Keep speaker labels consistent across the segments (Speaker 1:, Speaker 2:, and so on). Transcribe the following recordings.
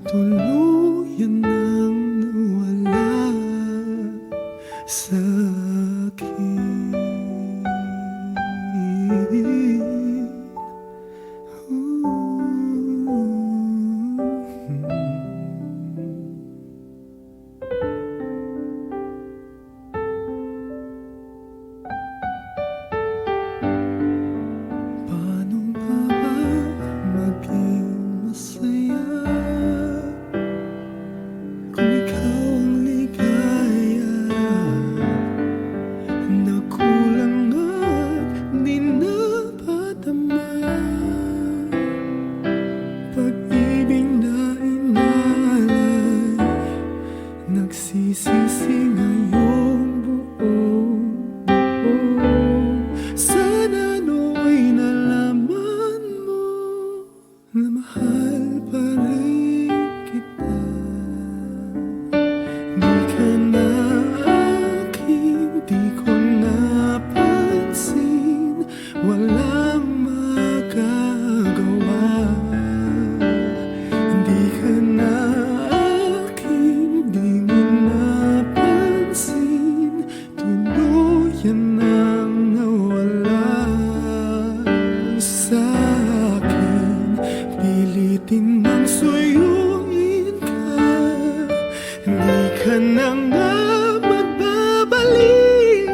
Speaker 1: tuluyan nang nawala sa akin. Paano nga ba maging masaya kung ikaw ang ligaya na kulang at di napadama? Pag-ibig na inalay, nagsisisi ngayong buong buo. Sana nooy nalaman mo na mahal pa rin kita. Di ka na akin, di ko napansin, walang magagawa. Di ka na akin, di mo napansin, tuluyan nang nawala sa akin. Pilitin mang suyuin ka, di ka na nga magbabalik.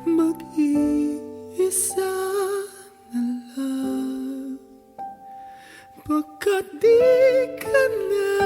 Speaker 1: Mag-iisa na lang, pagkat di ka na